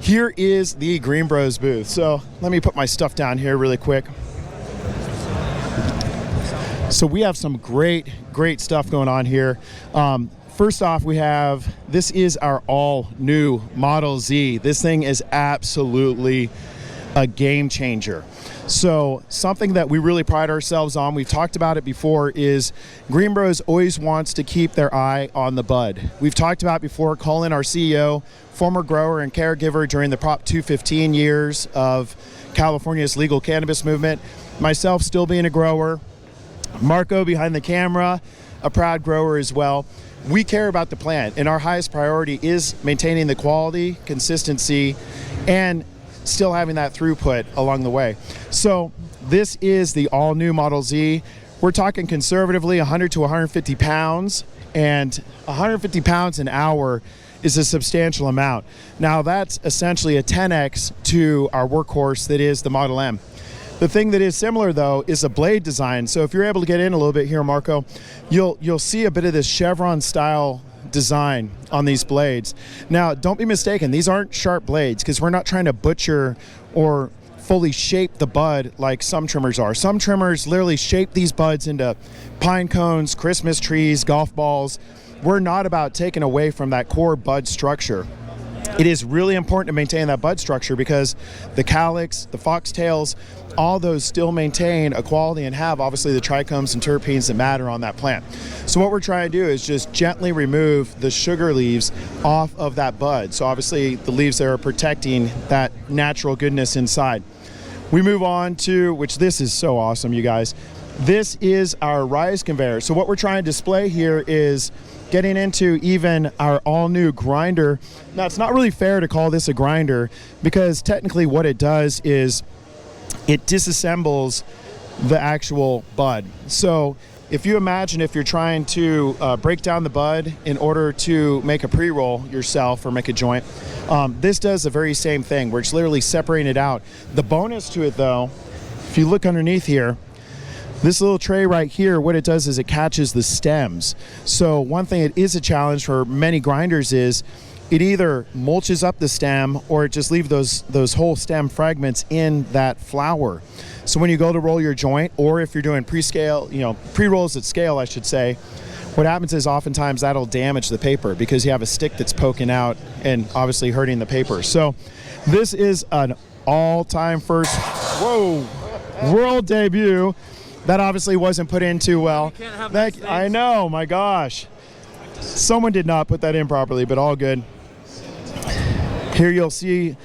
Here is the GreenBroz booth. So let me put my stuff down here really quick. So we have some great stuff going on here. First off, this is our all new Model Z. This thing is absolutely a game changer. So something that we really pride ourselves on, we've talked about it before, is GreenBroz always wants to keep their eye on the bud. We've talked about before, Cullen, our CEO, former grower and caregiver during the Prop 215 years of California's legal cannabis movement. Myself still being a grower. Marco behind the camera, a proud grower as well. We care about the plant, and our highest priority is maintaining the quality, consistency, and still having that throughput along the way. So this is the all-new Model Z. We're talking conservatively 100 to 150 pounds, and 150 pounds an hour is a substantial amount. Now that's essentially a 10x to our workhorse that is the Model M. The thing that is similar though is a blade design. So if you're able to get in a little bit here, Marco, you'll see a bit of this chevron style design on these blades. Now, don't be mistaken, these aren't sharp blades because we're not trying to butcher or fully shape the bud like some trimmers are. Some trimmers literally shape these buds into pine cones, Christmas trees, golf balls. We're not about taking away from that core bud structure. It is really important to maintain that bud structure because the calyx, the foxtails, all those still maintain a quality and have obviously the trichomes and terpenes that matter on that plant. So what we're trying to do is just gently remove the sugar leaves off of that bud. So obviously the leaves there are protecting that natural goodness inside. We move on to, which this is so awesome, you guys. This is our rise conveyor. So what we're trying to display here is getting into even our all-new grinder. Now, it's not really fair to call this a grinder because technically what it does is it disassembles the actual bud. So if you imagine if you're trying to break down the bud in order to make a pre-roll yourself or make a joint, this does the very same thing where it's literally separating it out. The bonus to it though, if you look underneath here, this little tray right here, what it does is it catches the stems. So one thing that is a challenge for many grinders is it either mulches up the stem or it just leaves those whole stem fragments in that flower. So when you go to roll your joint, or if you're doing pre-rolls at scale, I should say, what happens is oftentimes that'll damage the paper because you have a stick that's poking out and obviously hurting the paper. So this is an all-time first, world debut. That obviously wasn't put in too well. You can't have nice I know, my gosh. Someone did not put that in properly, but all good. Here you'll see,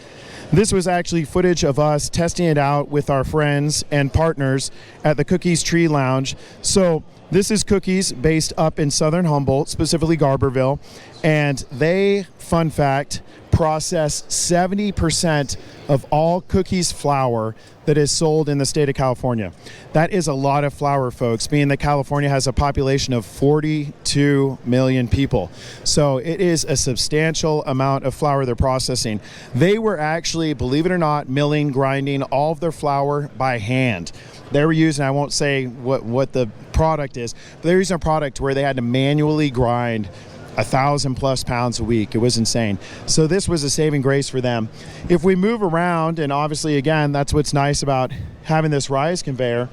this was actually footage of us testing it out with our friends and partners at the Cookies Tree Lounge. So this is Cookies based up in Southern Humboldt, specifically Garberville. And they, fun fact, process 70% of all Cookies flour that is sold in the state of California. That is a lot of flour, folks, being that California has a population of 42 million people. So it is a substantial amount of flour they're processing. They were actually, believe it or not, milling, grinding all of their flour by hand. They were using, I won't say what the product is, but they were using a product where they had to manually grind 1,000+ pounds a week. It was insane. So this was a saving grace for them. If we move around, and obviously again, that's what's nice about having this rise conveyor,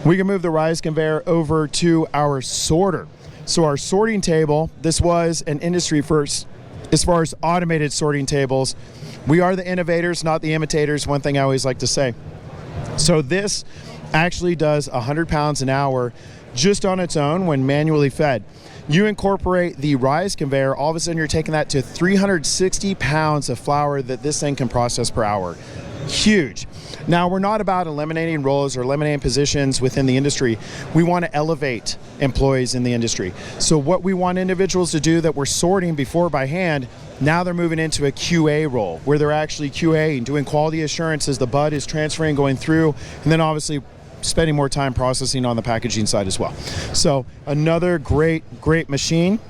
we can move the rise conveyor over to our sorter. So our sorting table, this was an industry first as far as automated sorting tables. We are the innovators, not the imitators, one thing I always like to say. So this actually does 100 pounds an hour just on its own when manually fed. You incorporate the rise conveyor, all of a sudden you're taking that to 360 pounds of flour that this thing can process per hour. Huge. Now, we're not about eliminating roles or eliminating positions within the industry. We want to elevate employees in the industry. So what we want individuals to do that were sorting before by hand, now they're moving into a QA role where they're actually QAing, doing quality assurance as the bud is transferring, going through, and then obviously spending more time processing on the packaging side as well. So another great machine.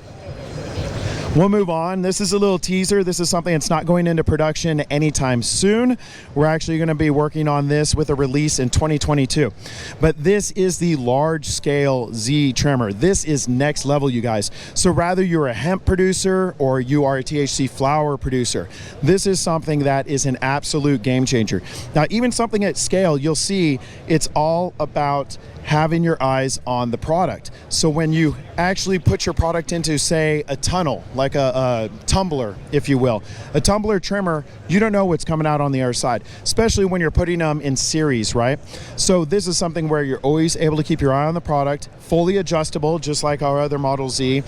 We'll move on. This is a little teaser. This is something that's not going into production anytime soon. We're actually going to be working on this with a release in 2022. But this is the large scale Z trimmer. This is next level, you guys. So rather you're a hemp producer or you are a THC flower producer, this is something that is an absolute game changer. Now, even something at scale, you'll see it's all about having your eyes on the product. So when you actually put your product into, say, a tunnel, like a tumbler, if you will, a tumbler trimmer, you don't know what's coming out on the other side, especially when you're putting them in series, right? So this is something where you're always able to keep your eye on the product, fully adjustable, just like our other Model Z.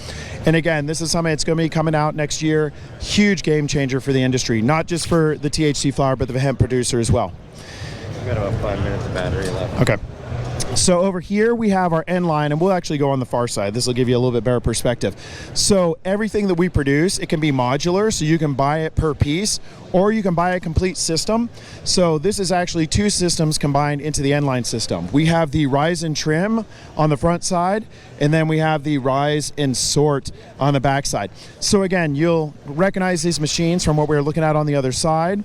And again, this is something that's going to be coming out next year. Huge game changer for the industry, not just for the THC flower, but the hemp producer as well. We've got about 5 minutes of battery left. Okay. So over here we have our NLine, and we'll actually go on the far side. This will give you a little bit better perspective. So everything that we produce, it can be modular, so you can buy it per piece, or you can buy a complete system. So this is actually 2 systems combined into the NLine system. We have the rise and trim on the front side, and then we have the rise and sort on the back side. So again, you'll recognize these machines from what we were looking at on the other side.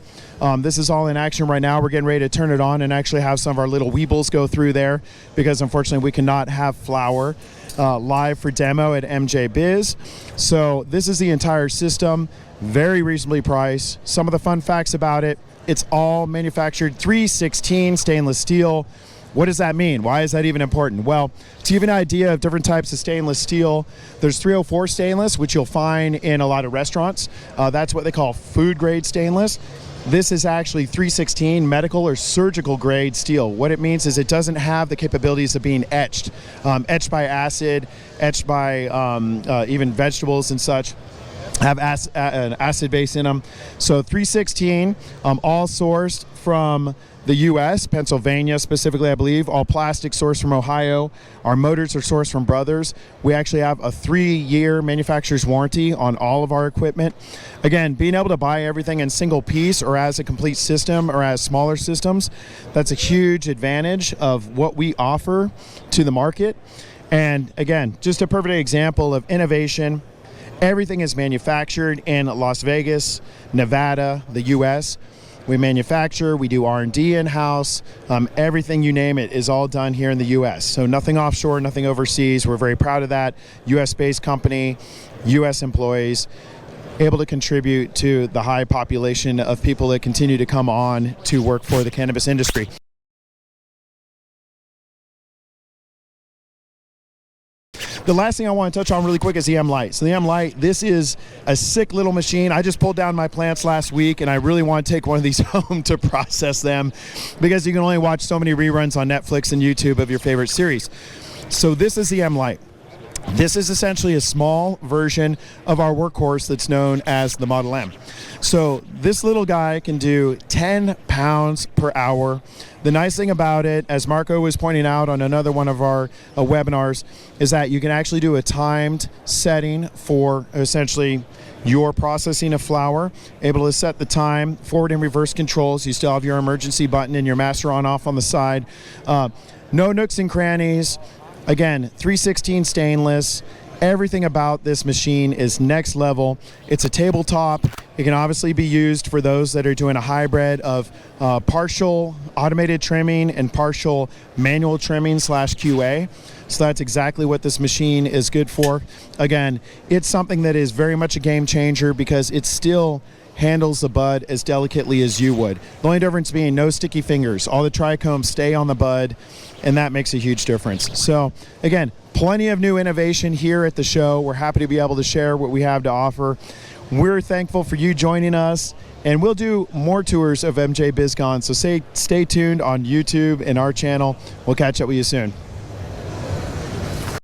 This is all in action right now. We're getting ready to turn it on and actually have some of our little weebles go through there, because unfortunately we cannot have flower live for demo at MJBiz. So this is the entire system, very reasonably priced. Some of the fun facts about it: it's all manufactured 316 stainless steel. What does that mean? Why is that even important? Well, to give you an idea of different types of stainless steel, there's 304 stainless, which you'll find in a lot of restaurants. That's what they call food grade stainless. This is actually 316 medical or surgical grade steel. What it means is it doesn't have the capabilities of being etched, etched by acid, etched by even vegetables and such. Have an acid base in them. So 316, all sourced from the U.S., Pennsylvania specifically, I believe. All plastic sourced from Ohio. Our motors are sourced from Brothers. We actually have a 3-year manufacturer's warranty on all of our equipment. Again, being able to buy everything in single piece or as a complete system or as smaller systems, that's a huge advantage of what we offer to the market. And again, just a perfect example of innovation. Everything is manufactured in Las Vegas, Nevada, the U.S. We manufacture, we do R&D in-house. Everything you name it is all done here in the U.S. So nothing offshore, nothing overseas. We're very proud of that. U.S.-based company, U.S. employees, able to contribute to the high population of people that continue to come on to work for the cannabis industry. The last thing I want to touch on really quick is the MLight. So the MLight, this is a sick little machine. I just pulled down my plants last week, and I really want to take one of these home to process them, because you can only watch so many reruns on Netflix and YouTube of your favorite series. So this is the MLight. This is essentially a small version of our workhorse that's known as the Model M. So this little guy can do 10 pounds per hour. The nice thing about it, as Marco was pointing out on another one of our webinars, is that you can actually do a timed setting for essentially your processing of flower, able to set the time, forward and reverse controls. You still have your emergency button and your master on off on the side. No nooks and crannies. Again, 316 stainless. Everything about this machine is next level. It's a tabletop. It can obviously be used for those that are doing a hybrid of partial automated trimming and partial manual trimming / QA. So that's exactly what this machine is good for. Again, it's something that is very much a game changer, because it still handles the bud as delicately as you would. The only difference being no sticky fingers. All the trichomes stay on the bud, and that makes a huge difference. So again, plenty of new innovation here at the show. We're happy to be able to share what we have to offer. We're thankful for you joining us, and we'll do more tours of MJBiz Con. So stay tuned on YouTube and our channel. We'll catch up with you soon.